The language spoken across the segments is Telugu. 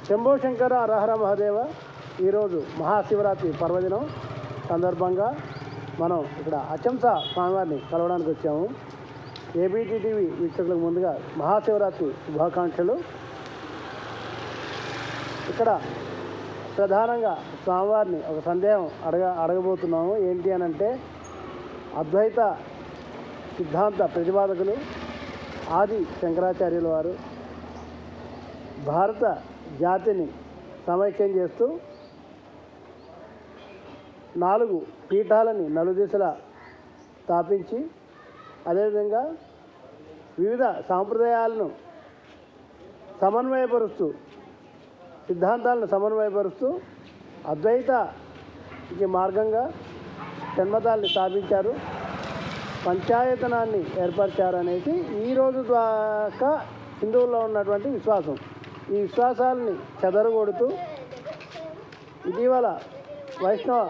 శంభో శంకర హరహర మహాదేవ. ఈరోజు మహాశివరాత్రి పర్వదినం సందర్భంగా మనం ఇక్కడ అచంస స్వామివారిని కలవడానికి వచ్చాము. ఏబీటీటీవీ వీక్షకులకు ముందుగా మహాశివరాత్రి శుభాకాంక్షలు. ఇక్కడ ప్రధానంగా స్వామివారిని ఒక సందేహం అడగబోతున్నాము. ఏంటి అని అంటే, అద్వైత సిద్ధాంత ప్రతిపాదకులు ఆది శంకరాచార్యుల వారు భారత జాతిని సమైక్యం చేస్తూ 4 పీఠాలని నలుదిశలా స్థాపించి, అదేవిధంగా వివిధ సాంప్రదాయాలను సమన్వయపరుస్తూ, సిద్ధాంతాలను సమన్వయపరుస్తూ అద్వైతకి మార్గంగా జన్మతాల్ని స్థాపించారు, పంచాయతనాన్ని ఏర్పరిచారు అనేసి ఈరోజు దాకా హిందువుల్లో ఉన్నటువంటి విశ్వాసం. ఈ విశ్వాసాలని చెదరగొడుతూ ఇటీవల వైష్ణవ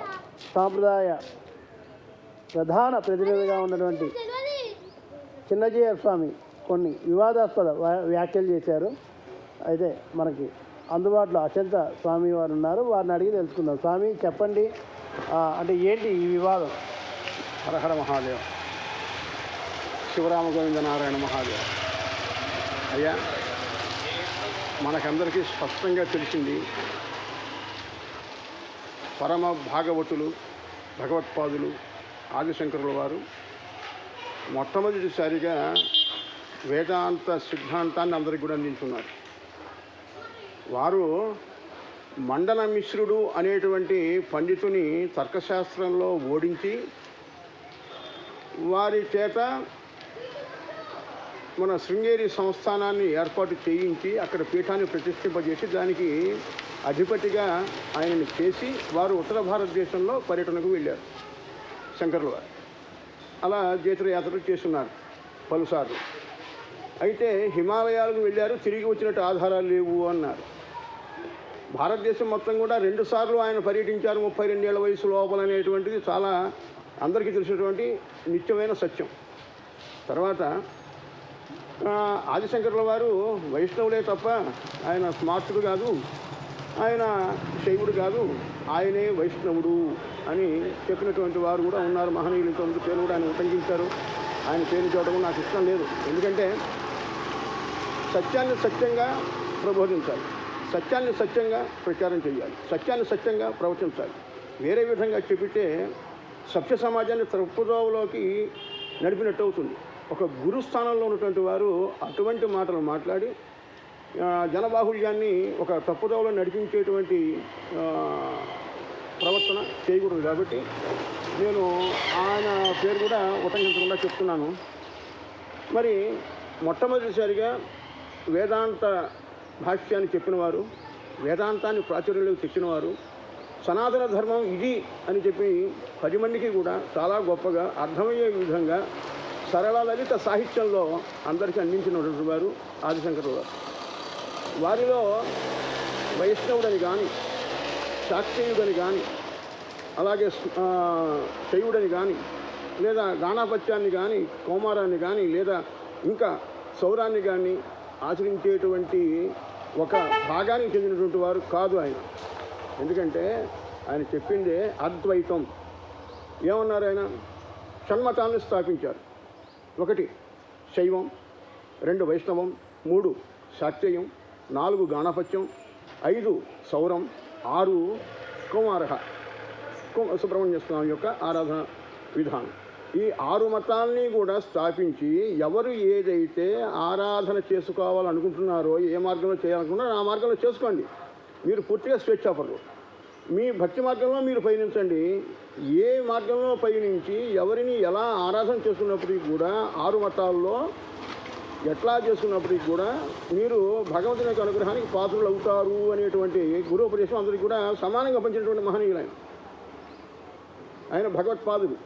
సాంప్రదాయ ప్రధాన ప్రతినిధిగా ఉన్నటువంటి చిన్నజీయర్ స్వామి కొన్ని వివాదాస్పద వ్యాఖ్యలు చేశారు. అయితే మనకి అందుబాటులో అచంస స్వామి వారు ఉన్నారు, వారిని అడిగి తెలుసుకుందాం. స్వామి చెప్పండి, అంటే ఏంటి ఈ వివాదం? హరహర మహాదేవ్, శివరామ గోవింద నారాయణ మహాదేవ్. అయ్యా, మనకందరికీ స్పష్టంగా తెలిసింది, పరమ భాగవతులు భగవత్పాదులు ఆదిశంకరుల వారు మొట్టమొదటిసారిగా వేదాంత సిద్ధాంతాన్ని అందరికీ కూడా అందించున్నారు. వారు మండన మిశ్రుడు అనేటువంటి పండితుని తర్కశాస్త్రంలో ఓడించి, వారి చేత మన శృంగేరి సంస్థానాన్ని ఏర్పాటు చేయించి అక్కడ పీఠాన్ని ప్రతిష్ఠింపజేసి దానికి అధిపతిగా ఆయనని చేసి వారు ఉత్తర భారతదేశంలో పర్యటనకు వెళ్ళారు శంకరుల వారు. అలా తీర్థయాత్రలు చేస్తున్నారు పలుసార్లు. అయితే హిమాలయాలకు వెళ్ళారు, తిరిగి వచ్చినట్టు ఆధారాలు లేవు అన్నారు. భారతదేశం మొత్తం కూడా 2 సార్లు ఆయన పర్యటించారు 32 ఏళ్ల వయసు లోపల అనేటువంటిది చాలా అందరికీ తెలిసినటువంటి నిత్యమైన సత్యం. తర్వాత ఆదిశంకరుల వారు వైష్ణవులే తప్ప ఆయన స్మార్తుడు కాదు, ఆయన శైవుడు కాదు, ఆయనే వైష్ణవుడు అని చెప్పినటువంటి వారు కూడా ఉన్నారు మహనీయులు. ఇంతకుముందు పేరు కూడా ఆయన ఉల్లంఘించారు. ఆయన పేరు చూడడం నాకు ఇష్టం లేదు. ఎందుకంటే సత్యాన్ని సత్యంగా ప్రబోధించాలి, సత్యాన్ని సత్యంగా ప్రచారం చేయాలి, సత్యాన్ని సత్యంగా ప్రవచించాలి. వేరే విధంగా చెప్పితే సత్య సమాజాన్ని తప్పుదోవలోకి నడిపినట్టు అవుతుంది. ఒక గురుస్థానంలో ఉన్నటువంటి వారు అటువంటి మాటలు మాట్లాడి జనబాహుళ్యాన్ని ఒక తప్పుదోవలో నడిపించేటువంటి ప్రవర్తన చేయకూడదు. కాబట్టి నేను ఆయన పేరు కూడా ఉటంకించకుండా చెప్తున్నాను. మరి మొట్టమొదటిసారిగా వేదాంత భాష్యాన్ని చెప్పినవారు, వేదాంతాన్ని ప్రాచుర్యంలోకి తెచ్చినవారు, సనాతన ధర్మం ఇది అని చెప్పి 10 మందికి కూడా చాలా గొప్పగా అర్థమయ్యే విధంగా సరళ లలిత సాహిత్యంలో అందరికీ అందించినటువంటి వారు ఆదిశంకరుల వారు. వారిలో వైష్ణవుడని కానీ, శాక్తేయుడని కానీ, అలాగే శైవుడని కానీ, లేదా గాణాపత్యాన్ని కానీ, కౌమారాన్ని కానీ, లేదా ఇంకా సౌరాన్ని కానీ ఆచరించేటువంటి ఒక భాగానికి చెందినటువంటి వారు కాదు ఆయన. ఎందుకంటే ఆయన చెప్పిందే అద్వైతం. ఏమన్నారు ఆయన? షణ్మతాన్ని స్థాపించారు. 1 శైవం, 2 వైష్ణవం, 3 శాక్తేయం, 4 గాణాపత్యం, 5 సౌరం, 6 కౌమారహ, సుబ్రహ్మణ్య స్వామి యొక్క ఆరాధన విధానం. ఈ 6 మతాల్ని కూడా స్థాపించి ఎవరు ఏదైతే ఆరాధన చేసుకోవాలనుకుంటున్నారో, ఏ మార్గంలో చేయాలనుకుంటున్నారో ఆ మార్గంలో చేసుకోండి. మీరు పూర్తిగా స్వేచ్ఛాపరులు. మీ భక్తి మార్గంలో మీరు పయనించండి. ఏ మార్గంలో పయనించి ఎవరిని ఎలా ఆరాధన చేసుకున్నప్పటికీ కూడా, 6 మతాల్లో ఎట్లా చేసుకున్నప్పటికీ కూడా మీరు భగవంతుని యొక్క అనుగ్రహానికి పాత్రలు అవుతారు అనేటువంటి గురుపదేశం అందరికీ కూడా సమానంగా పంచినటువంటి మహనీయులు ఆయన భగవత్పాదులు.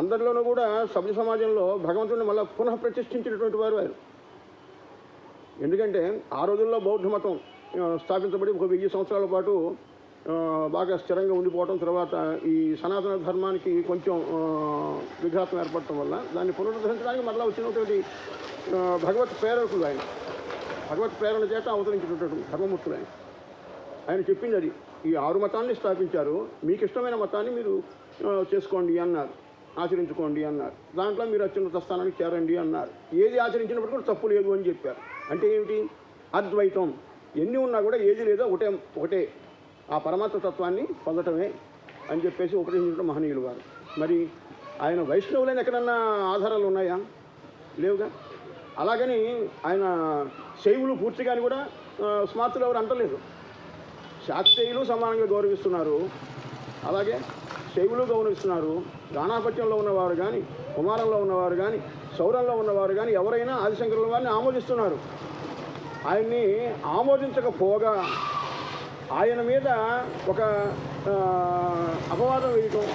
అందరిలోనూ కూడా సభ్య సమాజంలో భగవంతుడిని మళ్ళీ పునః ప్రతిష్ఠించినటువంటి వారు ఆయన. ఎందుకంటే ఆ రోజుల్లో బౌద్ధ మతం స్థాపించబడి 1000 సంవత్సరాల పాటు బాగా స్థిరంగా ఉండిపోవటం, తర్వాత ఈ సనాతన ధర్మానికి కొంచెం విఘాతం ఏర్పడటం వల్ల దాన్ని పునరుద్ధరించడానికి మళ్ళీ వచ్చినటువంటి భగవత్ ప్రేరకులు ఆయన. భగవత్ ప్రేరణ చేత అవతరించినటువంటి ధర్మమూర్తులు ఆయన. ఆయన చెప్పింది అది. ఈ 6 మతాన్ని స్థాపించారు, మీకు ఇష్టమైన మతాన్ని మీరు చేసుకోండి అన్నారు, ఆచరించుకోండి అన్నారు. దాంట్లో మీరు అత్యున్నత స్థానానికి చేరండి అన్నారు. ఏది ఆచరించినప్పుడు కూడా తప్పు లేదు అని చెప్పారు. అంటే ఏమిటి? అద్వైతం. ఎన్ని ఉన్నా కూడా ఏది లేదో ఒకటే ఆ పరమాత్మ తత్వాన్ని పొందటమే అని చెప్పేసి ఉపదేశించడం మహనీయులు వారు. మరి ఆయన వైష్ణవులైన ఎక్కడన్నా ఆధారాలు ఉన్నాయా? లేవుగా. అలాగని ఆయన శైవులు పూర్తిగాని కూడా స్మార్తులు ఎవరు అంటలేదు. శాక్తేయులు సమానంగా గౌరవిస్తున్నారు, అలాగే శైవులు గౌరవిస్తున్నారు. గాణాపత్యంలో ఉన్నవారు కానీ, కుమారంలో ఉన్నవారు కానీ, సౌరంలో ఉన్నవారు కానీ ఎవరైనా ఆదిశంకరుల వారిని ఆమోదిస్తున్నారు. ఆయన్ని ఆమోదించకపోగా ఆయన మీద ఒక అపవాదం వేయటం,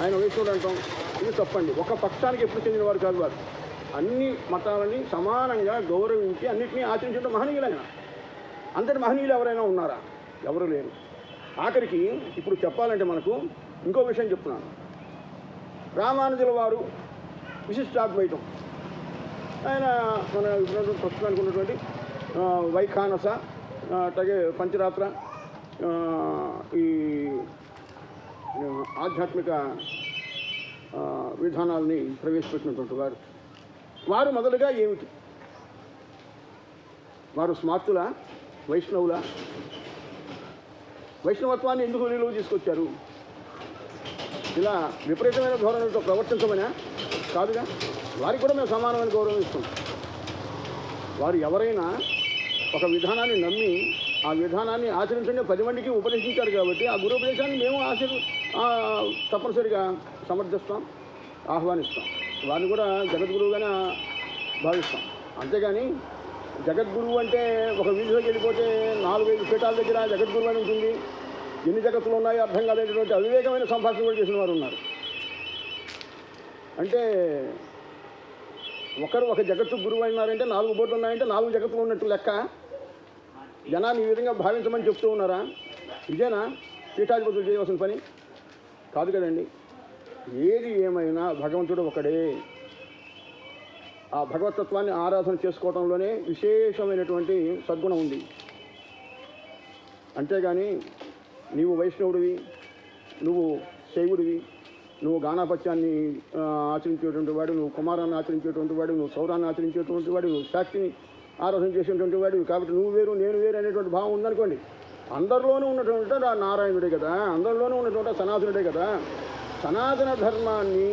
ఆయన వైష్ణవుడు అంటాం, ఇది తప్పండి. ఒక పక్షానికి ఎప్పుడు చెందినవారు కాదు వారు. అన్ని మతాలని సమానంగా గౌరవించి అన్నింటినీ ఆచరించడం మహనీయులైన. అంతటి మహనీయులు ఎవరైనా ఉన్నారా? ఎవరు లేరు. ఆఖరికి ఇప్పుడు చెప్పాలంటే మనకు ఇంకో విషయం చెప్తున్నాను. రామానుజుల వారు విశిష్టాద్వైతం, ఆయన మన ప్రస్తుతానికి ఉన్నటువంటి వైఖానస, అట్లాగే పంచరాత్ర, ఈ ఆధ్యాత్మిక విధానాలని ప్రవేశపెట్టినటువంటి వారు మొదలుగా ఏమిటి? వారు స్మార్తుల, వైష్ణవుల? వైష్ణవత్వాన్ని ఎందుకు నిలువ తీసుకొచ్చారు? ఇలా విపరీతమైన ధోరణితో ప్రవర్తించమనా? కాదుగా. వారికి కూడా మేము సమానమైన గౌరవం ఇస్తున్నాం. వారు ఎవరైనా ఒక విధానాన్ని నమ్మి ఆ విధానాన్ని ఆచరించండి 10 మందికి ఉపదేశించారు కాబట్టి ఆ గురుపదేశాన్ని మేము తప్పనిసరిగా సమర్థిస్తాం, ఆహ్వానిస్తాం. వారిని కూడా జగద్గురువుగానే భావిస్తాం. అంతేగాని జగద్గురువు అంటే ఒక వీధిలోకి వెళ్ళిపోతే 4-5 పీఠాల దగ్గర జగద్గురువు అని ఉంటుంది, ఎన్ని జగత్తులు ఉన్నాయో అర్థం కాలేటువంటి అవివేకమైన సంభాషణ కూడా చేసిన వారు ఉన్నారు. అంటే ఒకరు ఒక జగత్తు గురువు అయినారంటే 4 బోర్డులు ఉన్నాయంటే 4 జగత్తులు ఉన్నట్టు లెక్క. జనాన్ని ఈ విధంగా భావించమని చెప్తూ ఉన్నారా? ఇదేనా పీఠాధిపతులు చేయవలసిన పని? కాదు కదండి. ఏది ఏమైనా భగవంతుడు ఒకడే. ఆ భగవతత్వాన్ని ఆరాధన చేసుకోవడంలోనే విశేషమైనటువంటి సద్గుణం ఉంది. అంతేగాని నీవు వైష్ణవుడివి, నువ్వు శైవుడివి, నువ్వు గాణాపత్యాన్ని ఆచరించేటువంటి వాడు, నువ్వు కుమారాన్ని ఆచరించేటువంటి వాడు, నువ్వు సౌరాన్ని ఆచరించేటువంటి వాడు, నువ్వు శాక్తిని ఆరాధన చేసేటువంటి వాడు, కాబట్టి నువ్వు వేరు నేను వేరు అనేటువంటి భావం ఉందనుకోండి. అందరిలోనూ ఉన్నటువంటి నారాయణుడే కదా, అందరిలోనూ ఉన్నటువంటి సనాతనుడే కదా. సనాతన ధర్మాన్ని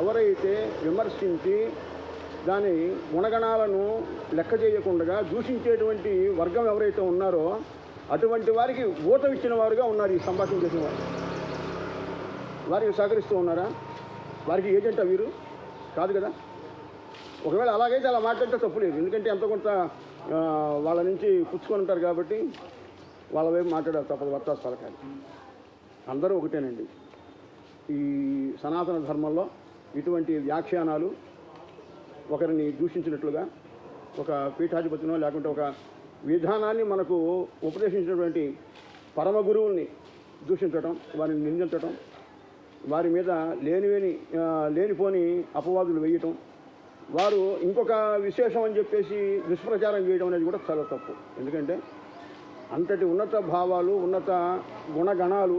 ఎవరైతే విమర్శించి దాని గుణగణాలను లెక్క చేయకుండా దూషించేటువంటి వర్గం ఎవరైతే ఉన్నారో అటువంటి వారికి ఊతం ఇచ్చిన వారుగా ఉన్నారు ఈ సంభాషణ చేసిన వారు. వారికి సహకరిస్తూ ఉన్నారా? వారికి ఏజెంటా వీరు? కాదు కదా. ఒకవేళ అలాగైతే అలా మాట్లాడితే తప్పులేదు. ఎందుకంటే ఎంతో కొంత వాళ్ళ నుంచి పుచ్చుకొని ఉంటారు కాబట్టి వాళ్ళ వైపు మాట్లాడారు, తప్పదు. వర్తాసు పలకాలి. అందరూ ఒకటేనండి. ఈ సనాతన ధర్మంలో ఇటువంటి వ్యాఖ్యానాలు ఒకరిని దూషించినట్లుగా, ఒక పీఠాధిపతినో లేకుంటే ఒక విధానాన్ని మనకు ఉపదేశించినటువంటి పరమ గురువుల్ని దూషించటం, వారిని నిందించటం, వారి మీద లేనిపోని అపవాదులు వేయటం, వారు ఇంకొక విశేషం అని చెప్పేసి దుష్ప్రచారం చేయడం అనేది కూడా చాలా తప్పు. ఎందుకంటే అంతటి ఉన్నత భావాలు, ఉన్నత గుణగణాలు,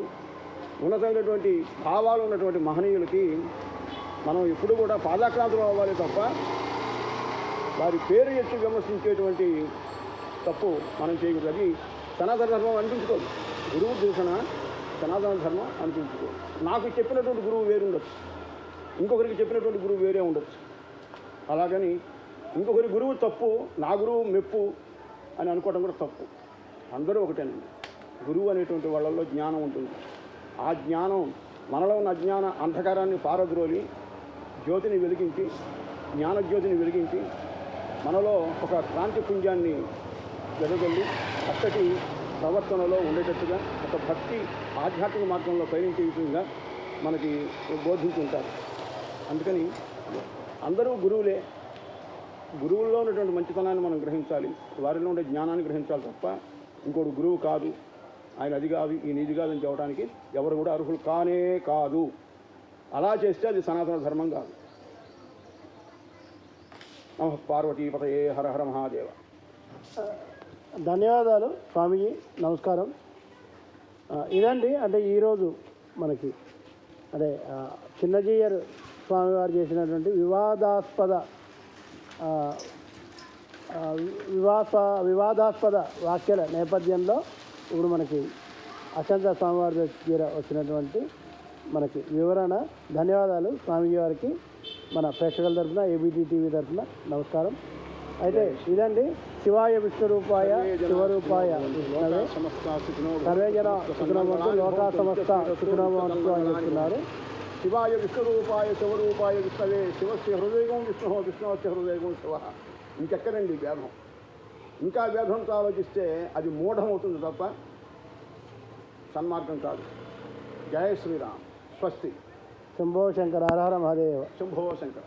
ఉన్నతమైనటువంటి భావాలు ఉన్నటువంటి మహనీయులకి మనం ఎప్పుడు కూడా పాదాక్రాంతులు అవ్వాలి తప్ప వారి పేరు ఎత్తి విమర్శించేటువంటి తప్పు మనం చేయకూడదు. అది సనాతన ధర్మం అనిపించుకోదు. గురువు దూషణ సనాతన ధర్మం అనిపించుకోదు. నాకు చెప్పినటువంటి గురువు వేరు ఉండొచ్చు, ఇంకొకరికి చెప్పినటువంటి గురువు వేరే ఉండొచ్చు. అలాగని ఇంకొకరి గురువు తప్పు, నా గురువు మెప్పు అని అనుకోవడం కూడా తప్పు. అందరూ ఒకటేనండి. గురువు అనేటువంటి వాళ్ళల్లో జ్ఞానం ఉంటుంది. ఆ జ్ఞానం మనలో ఉన్న అజ్ఞాన అంధకారాన్ని పారద్రోలి జ్యోతిని వెలిగించి, జ్ఞానజ్యోతిని వెలిగించి మనలో ఒక క్రాంతి పుంజాన్ని వెదజల్లి అక్కడి ప్రవర్తనలో ఉండేటట్టుగా ఒక భక్తి ఆధ్యాత్మిక మార్గంలో పయనించే విధంగా మనకి బోధించుంటారు. అందుకని అందరూ గురువులే. గురువుల్లో ఉన్నటువంటి మంచితనాన్ని మనం గ్రహించాలి, వారిలో ఉండే జ్ఞానాన్ని గ్రహించాలి తప్ప ఇంకోటి గురువు కాదు, ఆయన అది కాదు, ఈయన ఇది కాదని చెప్పడానికి ఎవరు కూడా అర్హులు కానే కాదు. అలా చేస్తే అది సనాతన ధర్మం కాదు. నమః పార్వతీపతయే హర హర మహాదేవ. ధన్యవాదాలు స్వామీజీ. నమస్కారం. ఇదండి అంటే ఈరోజు మనకి అదే చిన్నజీయర్ స్వామివారు చేసినటువంటి ఆ, ఆ, వివాదాస్పద వ్యాఖ్యల నేపథ్యంలో ఇప్పుడు మనకి అశంత స్వామివారి దగ్గర వచ్చినటువంటి మనకి వివరణ. ధన్యవాదాలు స్వామిజీ వారికి మన ప్రేక్షకుల తరఫున ఏబిటి టీవీ తరఫున నమస్కారం. అయితే ఇదండి శివాయ విష్ణురూపాయ శివరూపాయ విష్ణవే సర్వే జన సుఖినోభవంతు లోకా సమస్త సుఖినోభవంతు అని చెప్తున్నారు. శివాయ విష్ణురూపాయ శివరూపాయ విష్ణవే శివస్య హృదయం విష్ణు విష్ణువస్య హృదయం శివ. ఇంకెక్కడండి భేదం? ఇంకా భేదంతో ఆలోచిస్తే అది మూఢం అవుతుంది తప్ప సన్మార్గం కాదు. జయ శ్రీరామ్. స్వస్తి. శంభో శంకర హర హర మహాదేవ. శంభో శంకర.